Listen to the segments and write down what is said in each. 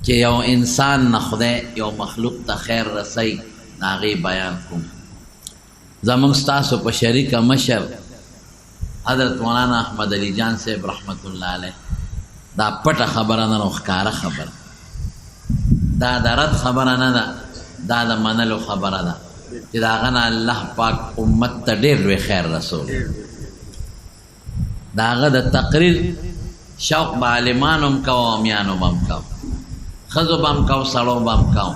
چې یو انسان نه خدای یو مخلوق ته خیر رسی د هغې بیان کوم. زموږ ستاسو په شریکه مشر حضرت مولانا احمد علی جان صاحب رحمت الله علیه دا پټه خبره نه نو ښکاره خبره، دا د رد خبره نه ده، دا د منلو خبره ده چې د هغه نه الله پاک امت ته ډېر لوی خیر رسول. د هغه د تقریر شوق به عالمانو هم کوو او میانو به هم کوو، ښځو به هم کوو سړو به هم کوو،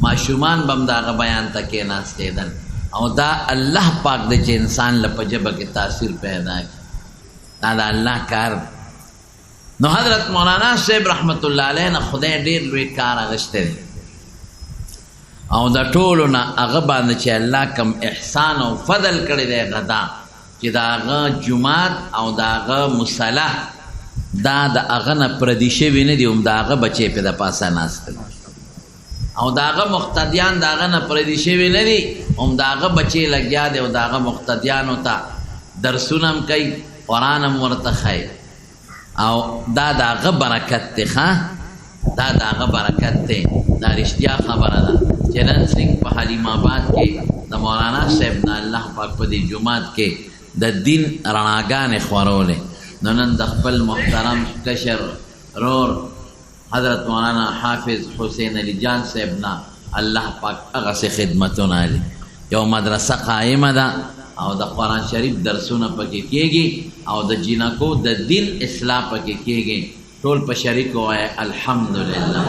ماشومان به هم د هغه بیان ته کېناستېدل. او دا الله پاک دی چې انسان له په ژبه کې تاثیر پیدا کړي، دا د الله کار دی. نو حضرت مولانا صاحب رحمت الله علیه نه خدای ډېر لوی کار اخیستی دی او د ټولو نه هغه باندې چې الله کم احسان او فضل کړی دی هغه دا چې د هغه جومات او د هغه مصله دا د هغه نه پردي شوي نه دي، هم د هغه بچې پې د پاسه ناست دي او د هغه مقتدیان د هغه نه پردي شوي نه دي، هم د هغه بچې لګیا دی او د هغه مقتدیانو ته درسونه هم کوي، قرآن هم ورته ښایي. او دا د هغه برکت دی، ښه دا د هغه برکت دی. دا رښتیا خبره ده چې نن سنګ په حلیم آباد کې د مولانا صاحب نه الله پاک په دې جومات کې د دین رڼاګانې خورولې. نو نن د خپل محترم کشر رور حضرت مولانا حافظ حسین علی جان صاحب نه الله پاک هغسې خدمتونه لري. یو مدرسه قائمه ده او د قرآن شریف درسونه پکې کېږي او د جینکو د دین اصلاح پکې کېږي. ټول په شریک ووایه الحمدلله.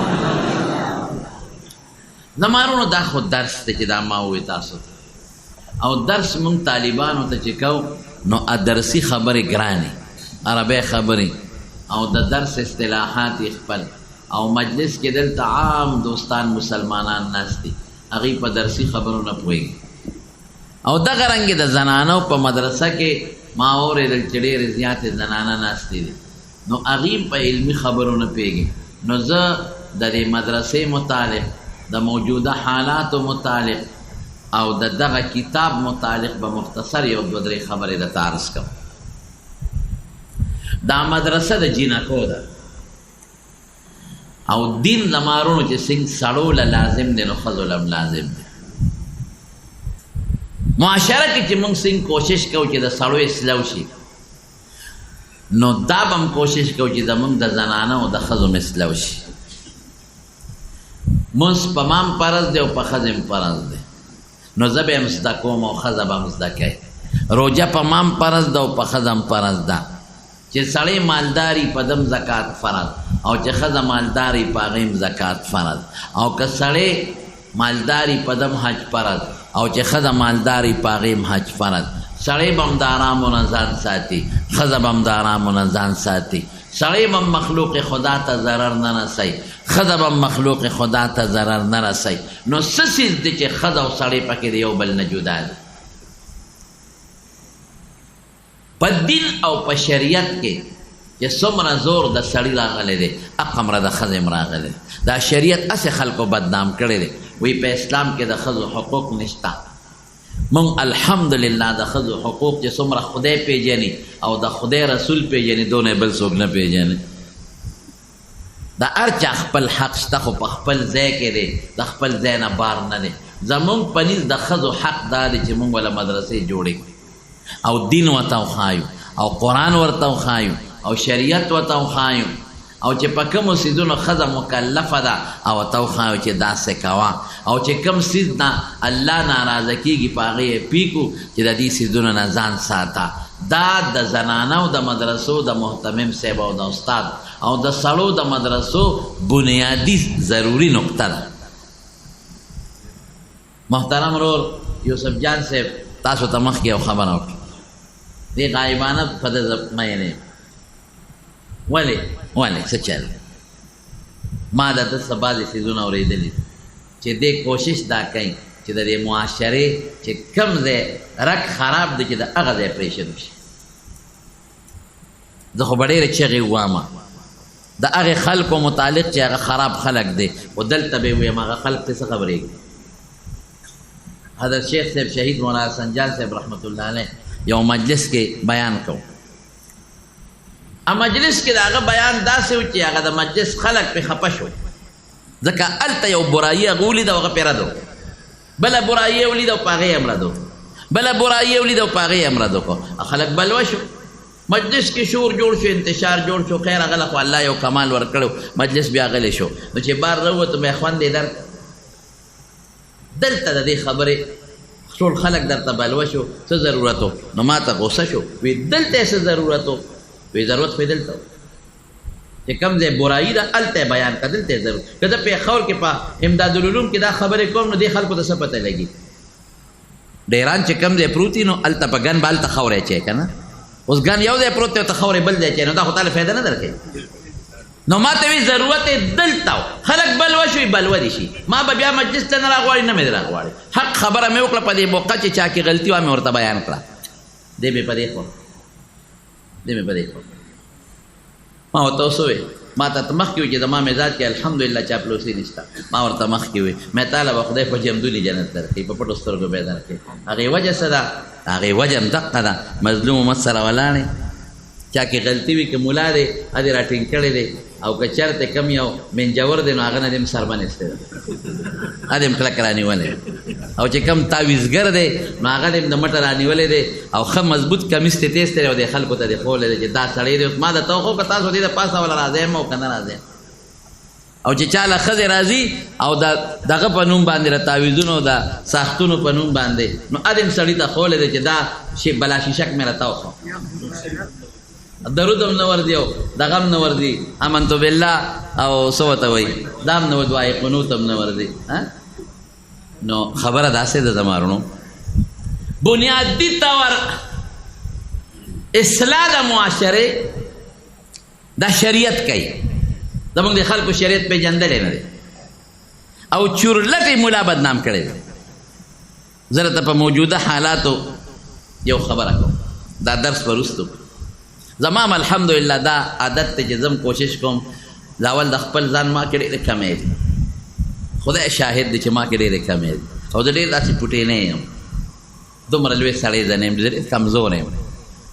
زمارونو دا خو درس دی چې دا ما ووی تاسو ته، او درس مونږ طالبانو ته چې کوو نو ادرسي خبرې ګرانې، عربی خبرې او د درس اصطلاحات یې خپل، او مجلس کې دلته عام دوستان مسلمانان ناست دي، هغوی په درسي خبرو نه پوهېږي. او دغه رنګې د زنانو په مدرسه کې ما اورېدل چې ډېرې زیاتې زنانه ناستې دي، نو هغوی په علمي خبرو نه پوهېږي. نو زه د دې مدرسې متعلق د موجوده حالاتو متعلق او د دغه کتاب متعلق به مختصر یو دوه درې خبرې درته عرض کوم. دا مدرسه د جینکو ده او دین لمارونو چې څنګه سړو له لازم دی نو ښځو له هم لازم دی. معاشره کې چې موږ څنګه کوشش کوو چې د سړو اصلاح وشي، نو دا به هم کوشش کوو چې زموږ د زنانه او د ښځو اصلاح وشي. مونځ په ما هم فرض دی او په ښځې هم فرض دی، نو زه به یې هم زده کوم او ښځه به هم زده کوي. روژه په ما هم فرض ده او په ښځه هم فرض ده. چې سړی مالداري په دم زکات فرض، او چې ښځه مالداري په هغې هم زکات فرض، او که سړی مالداري په دم حج فرض، او چې ښځه مالداري په هغې هم حج فرض. سړی به هم د آرامو نه ځان ساتي، ښځه به هم د آرامو نه ځان ساتي. سړی به مخلوق خدا ته ضرر نه رسوي، ښځه به مخلوق خدا ته ضرر نه رسوي. نو څه څیز دی چې ښځه او سړی پکې د یو بل نه جدا دي؟ په دین او په شریعت کې چې څومره زور د سړي راغلی دی هغومره د ښځې هم راغلی دی. دا شریعت هسې خلکو بدنام کړی دی، وایي په اسلام کې د ښځو حقوق نشته. مونږ الحمدلله د ښځو حقوق چې څومره خدای پیژني او د خدای رسول پیژني دونه بل څوک نه پیژني. د هر چا خپل حق شته خو په خپل ځای کې دی، د خپل ځای نه بار نه دی. زمونږ په نیز د ښځو حق دا دی چې مونږ وله مدرسې جوړې کړو او دین ورته وښایو او قرآن ورته وښایو او شریعت ورته وښایو، او چې په کومو څیزونو ښځه مکلفه ده او ورته وښایو چې داسې کوه، او چې کوم څیز نه الله ناراضه کېږي په هغې یې پیکو چې د دې څیزونو نه ځان ساته. دا د زنانو د مدرسو د محتمم صاحب او د استاد او د سړو د مدرسو بنیادي ضروري نقطه ده. محترم رور یوسف جان صاحب تاسو ته مخکې یو خبره وکړه، دې غایبانه په ده زه مینه یم. ولې څه چل ما د ده څه بعضې څیزونه اورېدلي چې دې کوشش دا کوي چې د دې معاشرې چې کم ځای رک خراب دی چې د هغه ځای پرېښود شي. زه خو به ډېرې چغې ووامه د هغې خلکو متعلق چې هغه خراب خلک دی، خو دلته به یې ویم هغه خلک ته څه خبرېږي. حضرت شیخ صاحب شهید مولانا حسن جان صاحب رحمت الله علیه یو مجلس کې بیان کو، مجلس کې د هغه بیان داسې و چې هغه د مجلس خلک پرې خفه شو ځکه هلته یو برایي هغه ولیده او هغه پرې رد وکړه، بله برایي یې ولیده او په هغې یې هم رد وکړه، بله برایي یې ولیده او په هغې یې هم رد وکړه. خلک بلوه شو، مجلس کې شور جوړ شو، انتشار جوړ شو. خیر هغه له خو الله یو کمال ورکړو، مجلس بیا غلی شو. نو چې بار راووتو بیا خوند یې درک دلته د دې خبرې ټول خلک درته بلوه شو، څه ضرورت و؟ نو ما ته غوسه شو، وی دلته یې څه ضرورت و؟ وی ضرورت خو یې دلته و چې کوم ځای برایي ده هلته یې بیان کړه، دلته یې ضرورت. که زه پېښور کې په امدادالعلوم کې دا خبرې کوم نو دې خلکو ته څه پته لګي؟ ډیران چې کوم ځای پروت وي نو هلته په ګن به هلته خاوری اچوي که نه؟ اوس ګن یو ځای پروت دی او ته خاورې بل ځای اچوي، نو دا خو تاله فایده نه درکوي. نو ما ته وی ضرورت یې دلته و، خلک بلوه شوي بلوه دي شي، ما به بیا مجلس ته نه راغواړي نه مې راغواړي. حق خبره مې وکړه، په دې موقع چې چا کې غلطي وه مې ورته بیان کړه. دې مې په دې خوا ما ورته اوس وویل ما ته مخکې وي چې زما مزاج کې الحمدلله چاپلوسي نشته. ما ورته مخکې وي مې تاله به خدای په جمدولي جنت درکوي، په پټو سترګو به یې درکوي. هغې وجه څه ده؟ هغې وجه هم دقه ده، مظلوم امت سره ولاړې، چا کې غلطي وي که ملا دی ادې را ټینګ کړی دی او که چېرته کم یو منجور دی نو هغه نه دې هم سربن ایستی دی، ادې هم کلک رانیولی، او چې کم تعویزګر دی نو هغه دې هم د مټه رانیولی دی او ښه مضبوط کمیس تې تیستی دی او دې خلکو ته دې ښولی دی چې دا سړی دی. ما درته وښو که تاسو دې د پاسه وله راځی یم او که نه راځی، او چې چا له ښځې راځي او دغه په نوم باندې د تعویزونو د ساختونو په نوم باندې نو ادې هم سړي ته ښولی دی چې دا بلا شیشک مې راته وښو، درود هم نه وردي او دغه هم نه وردي، امنتو بالله او څه ورته وایي دا هم نه وایي، دعای قنوت هم نه وردي. نو خبره داسې ده زما وروڼو، بنیادي طور اصلاح د معاشرې دا شریعت کوي. زموږ د خلکو شریعت پېژندلی نه دی او چورلټې ملا بدنام کړی دی. زه درته په موجوده حالاتو یو خبره کوم، دا درس وروستو زما هم الحمدلله دا عادت دی چې زم کوشش کوم دا اول د خپل ځان ما کې ډېرې کمې دي، خدای شاهد دی چې ما کې ډېرې کمې دي او زه ډېر داسې ټوټې نه یم، دومره لوی سړی زه نه یم، ډېر کمزور یم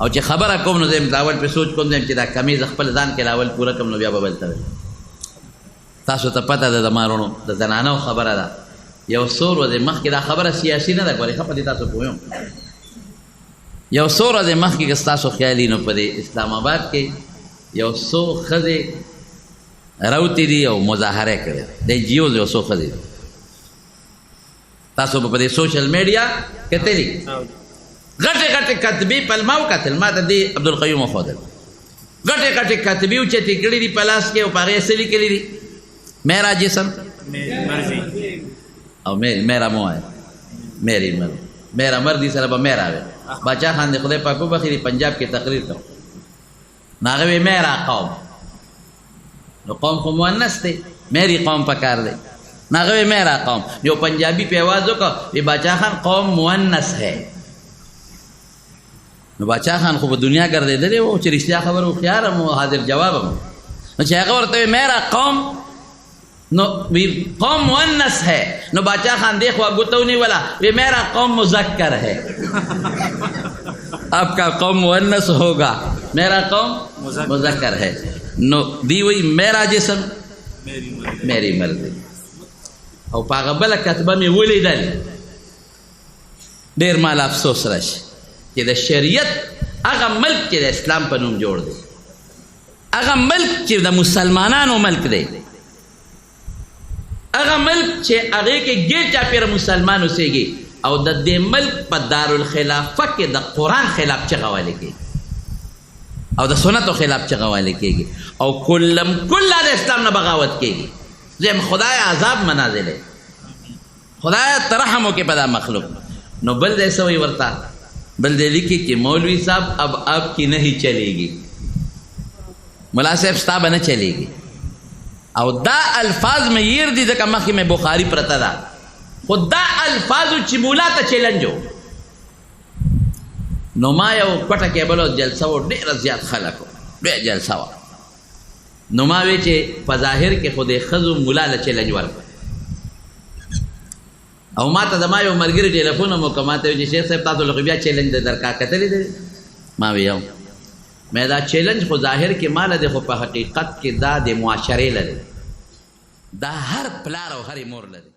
او چې خبره کوم نو زه یم اول پرې سوچ کوم چې دا کمې زه خپل ځان کې اول پوره کړم نو بیا به بل ته تاسو ته پته ده زما وروڼو د زنانو خبره ده. یو څو ورځې مخکې دا خبره سیاسي نه ده، ګورې ښه په دې تاسو پوهیم، یو څو ورځې مخکې که ستاسو خیال وي نو په دې اسلام آباد کې یو څو ښځې راوتې دي او مظاهره کړې ده، د جیوز یو څو ښځې دي، تاسو به په دې سوشل میډیا کتلي غټې غټې کتبې پلما وکتل، ما ته دې عبدالقیوم وښودل، غټې غټې کتبې اوچتې کړي دي په لاس کې او په هغې څه لیکلي دي؟ میرا جسم او میرا مو ہے میری مرد، میرا مردی سره به میرا وي. باچا خان دې خدای پاک وبخي پنجاب کې تقریر کړ نو هغه وی میرا قوم، نو قوم خو مؤنث دی، میری قوم پکار دی، نو هغه وی میرا قوم. یو پنجابي په آواز وکړ وی باچا خان قوم مؤنث ہے، نو باچا خان خو په دنیا ګرځېدلی و چې رښتیا خبره هوښیار هم حاضر جواب هم، نو چې هغه ورته وی میرا قوم نو وی قوم مؤنث ہے، نو باچا خان دیکھ ہوا گتونی والا وی میرا قوم مذکر ہے، آپ کا قوم مؤنث ہوگا، میرا قوم مذکر ہے. نو دی وی میرا جسم میری مرضی، او پاغه بل کتبه می ولیدل ډیر مال افسوس راشي چې د شریعت هغه ملک چې د اسلام په نوم جوړ دی، هغه ملک چې د مسلمانانو ملک دی، هغه ملک چې هغې کې ګیر چاپېره مسلمان اوسېږي او د دې ملک په دارالخلافه کې د قرآن خلاف چغه ویلې کېږي او د سنتو خلاف چغه ویلې کېږي او کله د اسلام نه بغاوت کېږي. زم خدای عذاب منازلې، خدای ترحم وکړي په دا مخلوق. نو بل دی څه وایي ورته، بل دی لیکي چې مولوی صاحب اب آپ کی نہیں چلے گی، ملا صاحب ستا به نه چلېږي. او دا الفاظ میں ییر دی ځکه مخکې میں بخاری پرته ده، خو دا الفاظو چې مولا ته چیلنج و. نو ما یو کوټه کې بله جلسه و، ډېره زیات خلک و، ډېره جلسه وه. نو ما وی چې په ظاهر کې خو د ښځو مولا له چیلنج ورکړه او ما ته زما یو ملګري ټلیفون هم وکړه، ما ته وی چې شیخ صاحب تاسو له خو بیا چیلنج د درکا کتلی دی؟ ما وی یو مې دا چیلنج خو ظاهر کې ماله دی خو په حقیقت کې دا د معاشرې لري، دا هر پلار او هرې مور لري